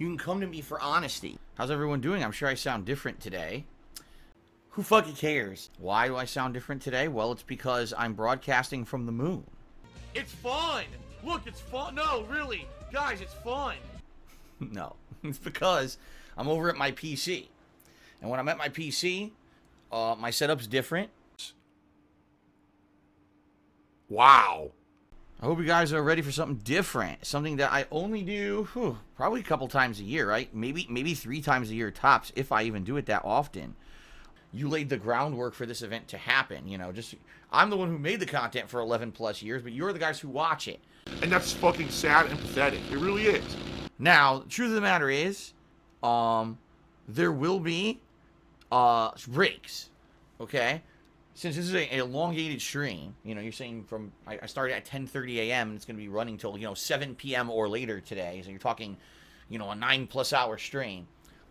You can come to me for honesty. How's everyone doing? I'm sure I sound different today. Who fucking cares? Why do I sound different today? Well, it's because I'm broadcasting from the moon. It's fun! Look, it's fun! No, really! Guys, it's fun! No, it's because I'm over at my PC. And when I'm at my PC, my setup's different. Wow. I hope you guys are ready for something different. Something that I only do probably a couple times a year, right? Maybe 3 times a year tops, if I even do it that often. You laid the groundwork for this event to happen, you know. I'm the one who made the content for 11 plus years, but you're the guys who watch it. And that's fucking sad and pathetic. It really is. Now, the truth of the matter is, there will be breaks, okay? Since this is an elongated stream, you know, you're saying I started at 10:30 a.m. and it's going to be running till, 7 p.m. or later today. So you're talking, a 9+ hour stream.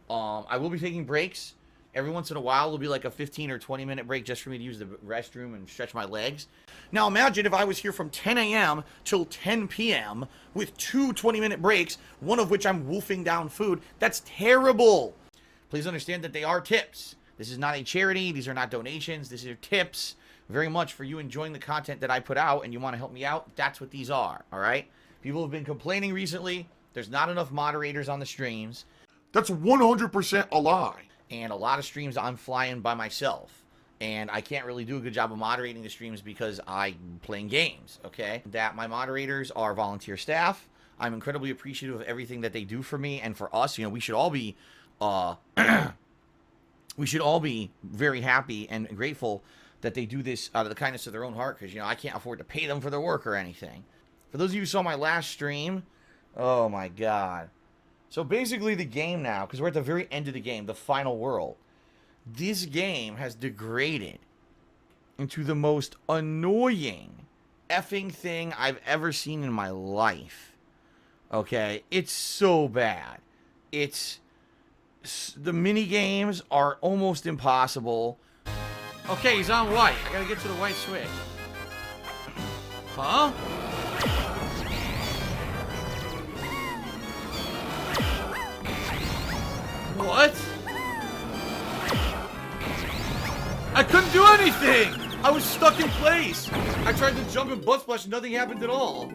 I will be taking breaks. Every once in a while, there'll be like a 15 or 20 minute break just for me to use the restroom and stretch my legs. Now, imagine if I was here from 10 a.m. till 10 p.m. with 2 20-minute breaks, one of which I'm wolfing down food. That's terrible. Please understand that they are tips. This is not a charity. These are not donations. These are tips very much for you enjoying the content that I put out and you want to help me out. That's what these are, all right? People have been complaining recently. There's not enough moderators on the streams. That's 100% a lie. And a lot of streams I'm flying by myself. And I can't really do a good job of moderating the streams because I'm playing games, okay? That my moderators are volunteer staff. I'm incredibly appreciative of everything that they do for me and for us. We should all be... we should all be very happy and grateful that they do this out of the kindness of their own heart because, I can't afford to pay them for their work or anything. For those of you who saw my last stream, oh my god. So basically the game now, because we're at the very end of the game, the final world, this game has degraded into the most annoying effing thing I've ever seen in my life. Okay? It's so bad. The mini games are almost impossible. Okay, he's on white. I gotta get to the white switch. Huh? What? I couldn't do anything! I was stuck in place! I tried to jump and butt splash and nothing happened at all.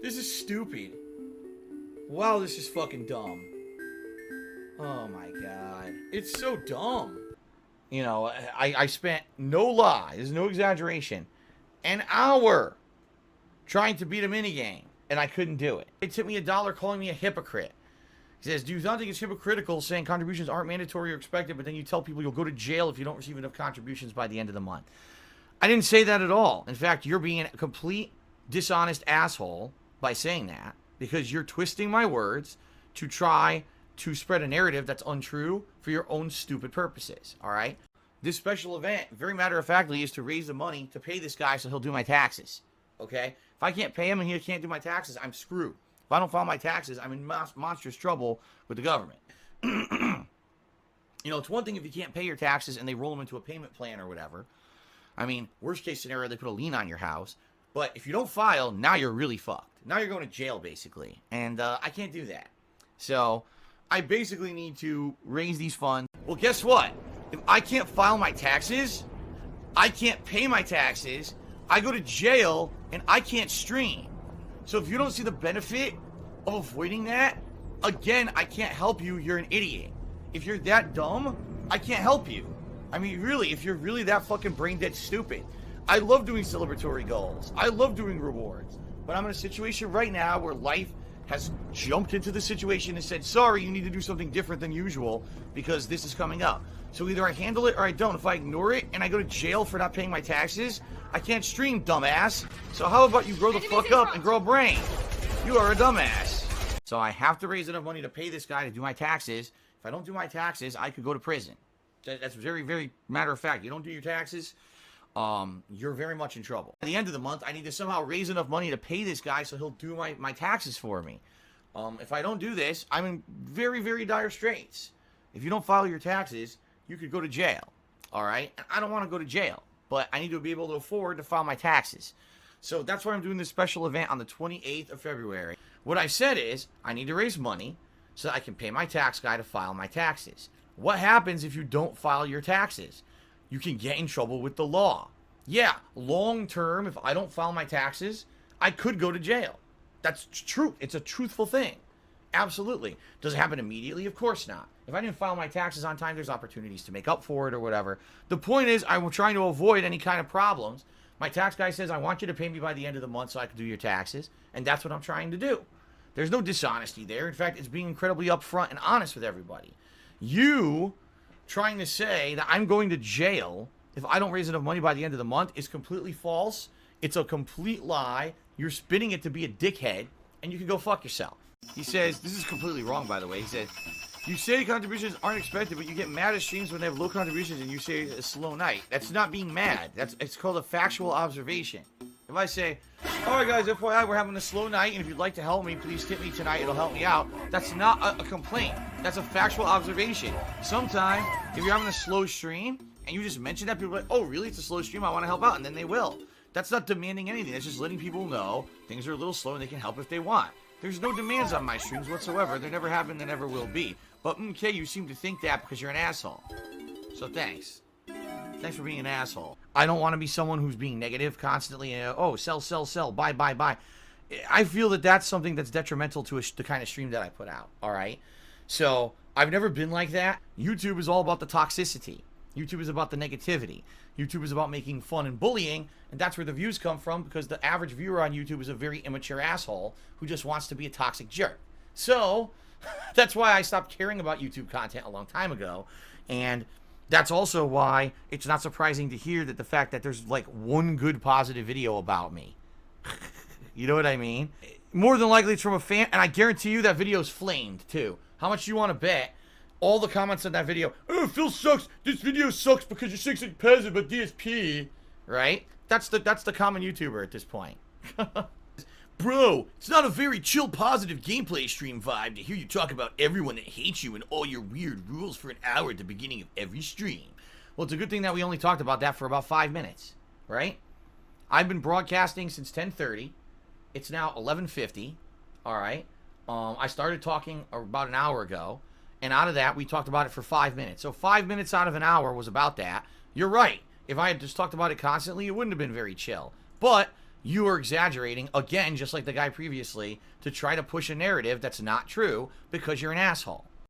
This is stupid. Wow, this is fucking dumb. Oh my god. It's so dumb. I spent, no lie, there's no exaggeration, an hour trying to beat a minigame, and I couldn't do it. It took me $1 calling me a hypocrite. He says, do you not think it's hypocritical saying contributions aren't mandatory or expected, but then you tell people you'll go to jail if you don't receive enough contributions by the end of the month? I didn't say that at all. In fact, you're being a complete dishonest asshole by saying that, because you're twisting my words to try to spread a narrative that's untrue for your own stupid purposes, all right? This special event, very matter-of-factly, is to raise the money to pay this guy so he'll do my taxes, okay? If I can't pay him and he can't do my taxes, I'm screwed. If I don't file my taxes, I'm in monstrous trouble with the government. It's one thing if you can't pay your taxes and they roll them into a payment plan or whatever. I mean, worst case scenario, they put a lien on your house. But if you don't file, now you're really fucked. Now you're going to jail, basically. And I can't do that. So I basically need to raise these funds. Well, guess what? If I can't file my taxes, I can't pay my taxes, I go to jail, and I can't stream. So if you don't see the benefit of avoiding that, again, I can't help you. You're an idiot. If you're that dumb, I can't help you. I mean, really, if you're really that fucking brain dead stupid. I love doing celebratory goals. I love doing rewards. But I'm in a situation right now where life has jumped into the situation and said, sorry, you need to do something different than usual because this is coming up. So either I handle it or I don't. If I ignore it and I go to jail for not paying my taxes, I can't stream, dumbass. So how about you grow the fuck up and grow a brain? You are a dumbass. So I have to raise enough money to pay this guy to do my taxes. If I don't do my taxes, I could go to prison. That's very, very matter of fact. You don't do your taxes, you're very much in trouble. At the end of the month, I need to somehow raise enough money to pay this guy so he'll do my taxes for me. If I don't do this, I'm in very, very dire straits. If you don't file your taxes, you could go to jail. All right? I don't want to go to jail, but I need to be able to afford to file my taxes. So that's why I'm doing this special event on the 28th of February. What I said is, I need to raise money so that I can pay my tax guy to file my taxes. What happens if you don't file your taxes? You can get in trouble with the law. Yeah, long term, if I don't file my taxes, I could go to jail. That's true. It's a truthful thing. Absolutely. Does it happen immediately? Of course not. If I didn't file my taxes on time, there's opportunities to make up for it or whatever. The point is, I'm trying to avoid any kind of problems. My tax guy says, I want you to pay me by the end of the month so I can do your taxes. And that's what I'm trying to do. There's no dishonesty there. In fact, it's being incredibly upfront and honest with everybody. You trying to say that I'm going to jail if I don't raise enough money by the end of the month is completely false. It's a complete lie. You're spinning it to be a dickhead, and you can go fuck yourself. He says, this is completely wrong, by the way. He said, you say contributions aren't expected, but you get mad at streams when they have low contributions and you say it's a slow night. That's not being mad. It's called a factual observation. If I say, alright guys, FYI, we're having a slow night, and if you'd like to help me, please tip me tonight, it'll help me out. That's not a complaint. That's a factual observation. Sometimes, if you're having a slow stream, and you just mention that, people are like, oh really, it's a slow stream, I want to help out, and then they will. That's not demanding anything. That's just letting people know things are a little slow and they can help if they want. There's no demands on my streams whatsoever. There never have been, there never will be. But okay, you seem to think that because you're an asshole. So thanks. Thanks for being an asshole. I don't want to be someone who's being negative constantly. Oh, sell, sell, sell, buy, buy, buy. I feel that that's something that's detrimental to the kind of stream that I put out. All right? So I've never been like that. YouTube is all about the toxicity. YouTube is about the negativity. YouTube is about making fun and bullying, and that's where the views come from, because the average viewer on YouTube is a very immature asshole who just wants to be a toxic jerk. So that's why I stopped caring about YouTube content a long time ago, and that's also why it's not surprising to hear that the fact that there's like one good positive video about me. You know what I mean? More than likely it's from a fan, and I guarantee you that video's flamed too. How much you want to bet? All the comments on that video, oh, Phil sucks, this video sucks because you're saying something positive about DSP, right? That's the common YouTuber at this point. Bro, it's not a very chill, positive gameplay stream vibe to hear you talk about everyone that hates you and all your weird rules for an hour at the beginning of every stream. Well, it's a good thing that we only talked about that for about 5 minutes, right? I've been broadcasting since 10:30. It's now 11:50, all right? I started talking about an hour ago. And out of that, we talked about it for 5 minutes. So 5 minutes out of an hour was about that. You're right. If I had just talked about it constantly, it wouldn't have been very chill. But you are exaggerating, again, just like the guy previously, to try to push a narrative that's not true because you're an asshole.